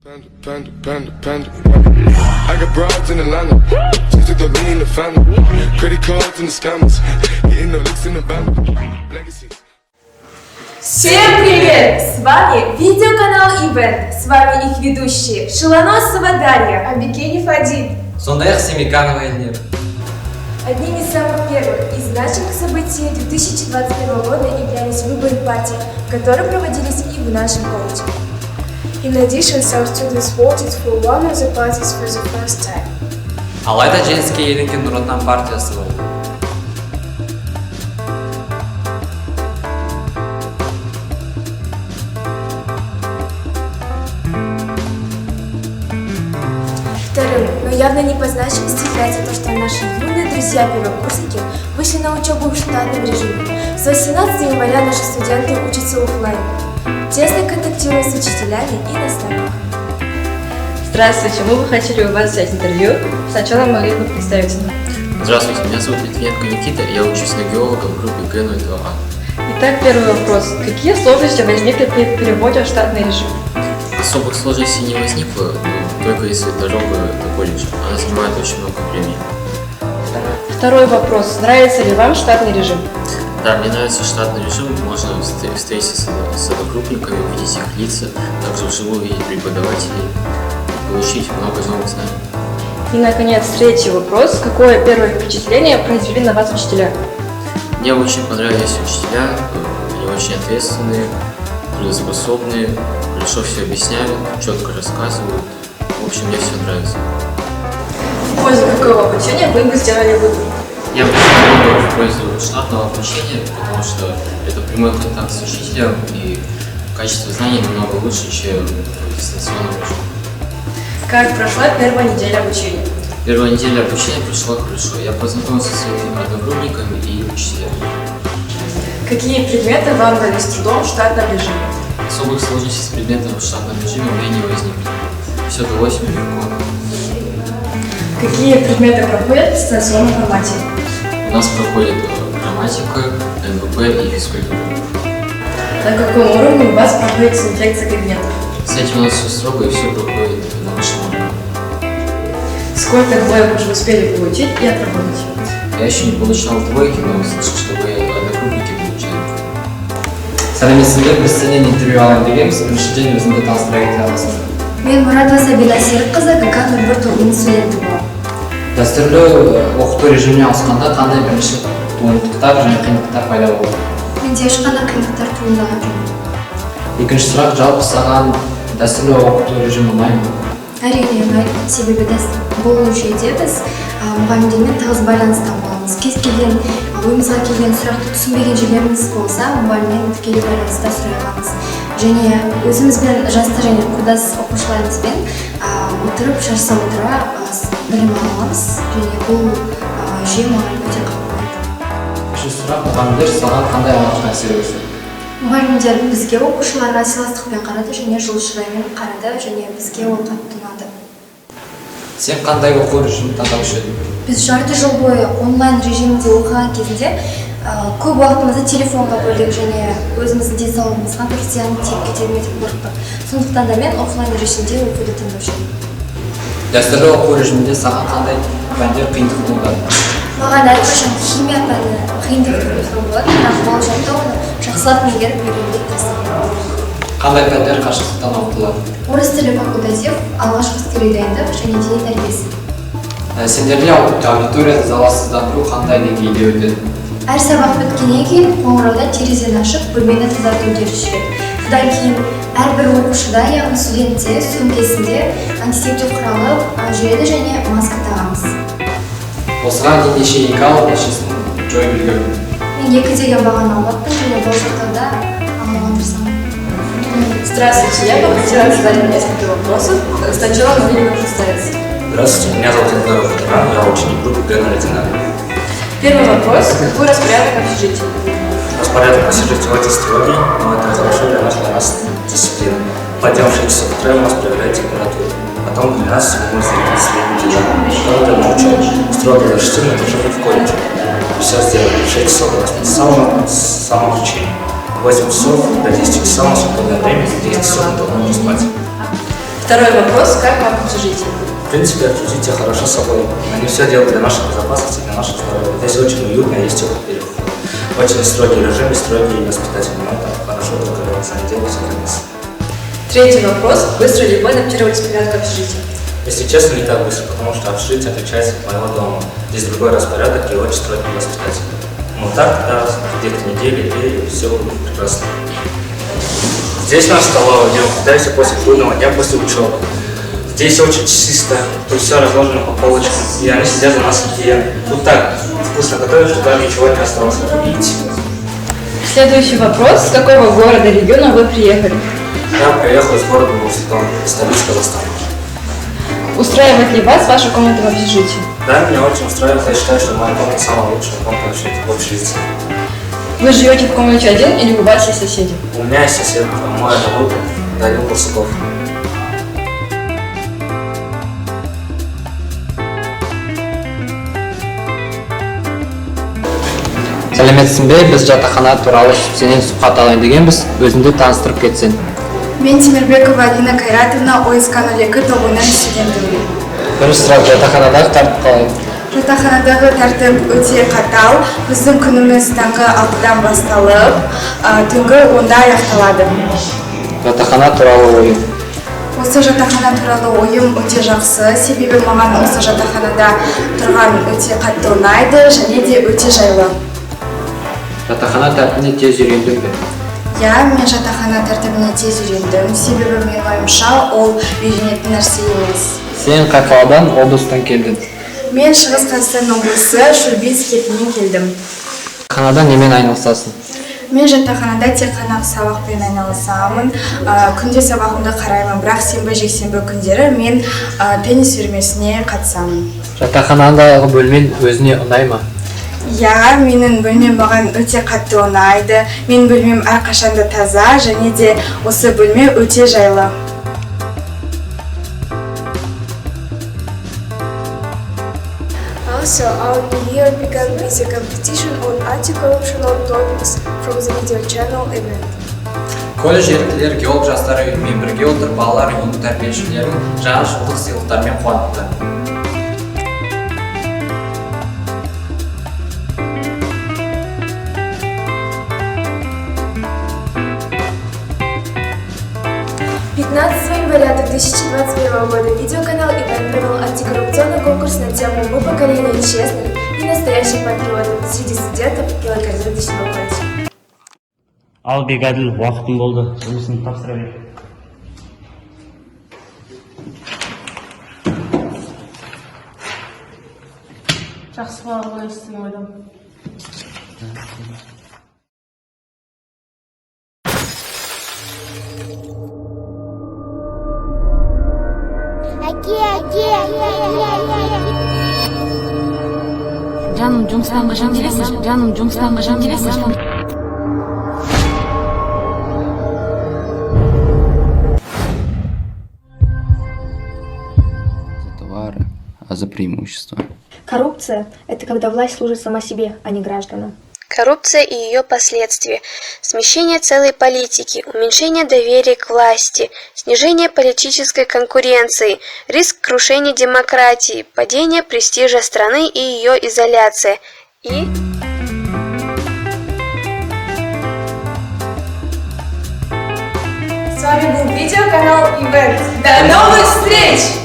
I got broads in Atlanta, just to me in the family. Credit cards and the scammers, getting the licks in the band. Legacies. Всем привет! С вами видеоканал Ивент. С вами их ведущие Шилоносова Дарья, Абикенев Адиль, Сондаях Семиканова Эльмира. Одним из самых первых и значимых событий 2021 года являлись выборы партии, которые проводились и в нашем колледже. In addition, some students voted for one of the parties for the first time. Алайда женские елінген Нұр Отан партиясы болды. Вторым, но явно не по значимости является то, что наши юные друзья-первокурсники вышли на учебу в штатном режиме. С 18 января наши студенты учатся офлайн, тесно контактируя с учителями и наставниками. Здравствуйте, мы бы хотели у вас взять интервью. Сначала могли бы представиться. Здравствуйте, меня зовут Литвиненко Никита, я учусь на геолога в группе Г02А. Итак, первый вопрос. Какие сложности возникли при переводе в штатный режим? Особых сложностей не возникло, только если дорога до колледжа. Она занимает очень много времени. Второй вопрос. Нравится ли вам штатный режим? Да, мне нравится штатный режим, можно встретиться с одногруппниками, увидеть их лица, также вживую видеть преподавателей, получить много новых знаний. И, наконец, третий вопрос. Какое первое впечатление произвели на вас учителя? Мне очень понравились учителя, они очень ответственные, трудоспособные, хорошо все объясняют, четко рассказывают. В общем, мне все нравится. В пользу какого обучения вы бы сделали выбор? Я бы сделал в пользу штатного обучения, потому что это прямой контакт с учителем и качество знаний намного лучше, чем в дистанционном режиме. Как прошла первая неделя обучения? Первая неделя обучения прошла хорошо. Я познакомился со своими одногруппниками и учителями. Какие предметы вам дались трудом в штатном режиме? Особых сложностей с предметом в штатном режиме у меня не возникло. Все далось мне легко. Какие предметы проходят в дистанционном формате? У нас проходит грамматика, НВП и физкультура. На каком уровне у вас проходит инфекция кабинетов? С этим у нас все строго и все проходит на высшем уровне. Сколько двоек уже успели получить и отработать? Я еще не получал двойки, но слышал, что мои одногруппники получали. Сәлеметсіздер, біз сізден интервью алайын дегенбіз. Біріншіден өзіңді таныстыра кете аласың. Мен Мұратова Сабина Серікқызы, ГК нөмір 1 тобының студенті боламын. Дәстүрлі оқыту режиміне ауысқанда қандай бірінші туындықтар және қиындықтар пайда болды? Менде ешқандай қиындықтар туындаған жоқ. Екінші сұрақ, жалпы саған дәстүрлі оқыту режимі ұнайды ма? Әрине ұнайды, себебі бұл жүйеде біз мұғалімдермен тығыз байланыста боламыз. Кез келген ойымызға келген сұрақты түсінбеген жерлеріміз болса, мұғаліммен тікелей байланыста сұрай аламыз. Және өзімізбен жасты және құрдас оқушыларымызбен отырып, жарыса отыра білім аламыз. Және бұл жүйе маған өте қатты. Үшінші сұрақ, мұғалімдер саған қандай алғашқы әсер етті? Мұғалімдер бізге оқушыларға сыйластықпен қарады және жылы шыраймен қарады және бізге ол қатты ұнады. Сен қандай оқу режимін таңдаушы едің? Біз жарты жыл бойы онлайн режимде оқыған кезінде көп уақытымызды телефонға бөлдік және өзіміздің денсаулығымызға бір зиян тиіп кетер ме деп қорықтық. Сондықтан да мен офлайн режимде оқуды таңдаушы едім. Дәстүрлі оқу режимінде саған қандай пәндер қиындық туындады? Маған әрқашан химия пәні қиындық туындаған болады, бірақ болашақта оны жақсылап меңгеріп үйренуге тырысамын. Қандай пәндер қашықтықтан оқытылады? Орыс тілі факультатив, алғашқы әскери дайындық және дене тәрбиесі. Сендерде аудиторияны залалсыздандыру қандай деңгейде өтеді? Әр сабақ біткеннен кейін қоңырауда терезені ашып, бөлмені тазарту үдерісі жүреді. Содан кейін әрбір оқушыда, яғни студентте сөмкесінде антисептик құралы жүреді және маска тағамыз. Осыған дейін неше екі алып, нешесін жойып үлгердің? Мен 2 деген бағаны алғанмын және болашақта да алуға тырысамын. Здравствуйте, я бы хотела задать несколько вопросов. Сначала могли бы представиться. Здравствуйте, меня зовут Антонов Фатиман, я ученик группы Г01. Первый вопрос. Какой распорядок общежития? Распорядок общежития очень строгий, но это хорошо для нас дисциплины. Подъем в 6 часов утра у нас проверяет температуру. Потом 12 мы можем средний дежурный. Потом это на учебу. Строго до 6 мы должны быть в колледже. Все сделали. 6 часов у нас самообучение. 8 часов до 10 часов у нас свободное время, 10 часов мы должны спать. Второй вопрос. Как вам общежитие? В принципе, общежитие хорошо с собой. Они все делают для нашей безопасности, для нашего здоровья. Здесь очень уютно, есть теплый переход. Очень строгий режим и строгий воспитательный. Но это хорошо, когда за неделю все границы. Третий вопрос. Быстро ли вы адаптировались к порядку общежития? Если честно, не так быстро, потому что общежитие отличается от моего дома. Здесь другой распорядок и очень строгий воспитатель. Но так, да, где-то недели, и все будет прекрасно. Здесь наша столовая, где мы питаемся после трудного дня, после учебы. Здесь очень чисто, тут все разложено по полочкам, и они сидят за нас гигиены. Тут так вкусно готовят, что даже ничего не осталось, как видите. Следующий вопрос. С какого города, региона вы приехали? Я приехал из города Нур-Султан, столица Казахстана. Устраивает ли вас ваша комната в общежитии? Да, меня очень устраивает, я считаю, что моя комната самая лучшая комната в общежитии. Вы живете в комнате один или у вас есть соседи? У меня есть сосед, мой друг, Данил Барсуков. Сәлеметсің бе? Біз жатақхана туралы сенен сұхбат алайын дегенбіз. Өзіңді таныстырып кетсең. Мен Темирбекова Алина Кайратовна, ОСК 02 тобының студентімін. Бірінші сұрақ, жатақханадағы тәртіп қалай? Жатақханадағы тәртіп өте қатал. Біздің күніміз таңғы 6-дан басталып, түнгі 10-да аяқталады. Жатақхана туралы ойың. Осы жатақхана туралы ойым өте жақсы, себебі маған осы жатақханада тұрған өте қатты ұнайды және де өте жайлы. Жатақхана тәртібіне тез үйрендің бе? Я, мен жатақхана тәртібіне тез үйрендім, себебі менің ойымша ол үйренетін нәрсе емес. Сен қай қаладан, облыстан келдің? Мен Шығыс Қазақстан облысы Шульбиц кетінен келдім. Жатақханада немен айналысасың? Мен жатақханада тек қана сабақпен айналысамын. Күнде сабағымды қараймын, бірақ сенбі-жексенбі күндері мен теннис үйірмесіне қатысамын. Жатақханадағы бөлмен өзіне ұнай ма? Я, менің бөлмем маған өте қатты ұнайды. Мен бөлмем әрқашанда таза және де осы бөлме өте жайлы. Also, our new year began with a competition on anti-corruptional topics from the video channel event. Колледж еріктілер геолог жастары үйімен бірге отырып балалар үйінің тәрбиеленушілерін жаңа жылдық сыйлықтармен қуантты. Января 2021 года видеоканал Event провел антикоррупционный конкурс на тему «Мы поколение честных и настоящих патриотов» среди студентов Килокардиоточного колледжа. Ал Бегаділ, уақытың болды, жұмысын тапсыра бер. Жақсы бала болайсыз деген ойдам. Canım жұмыстан қашан келесің? Жаным жұмыстан қашан келесің? За товары, а за преимущества. Коррупция – это когда власть служит сама себе, а не гражданам. Коррупция и ее последствия, смещение целой политики, уменьшение доверия к власти, снижение политической конкуренции, риск крушения демократии, падение престижа страны и ее изоляция. И... С вами был видеоканал Event. До новых встреч!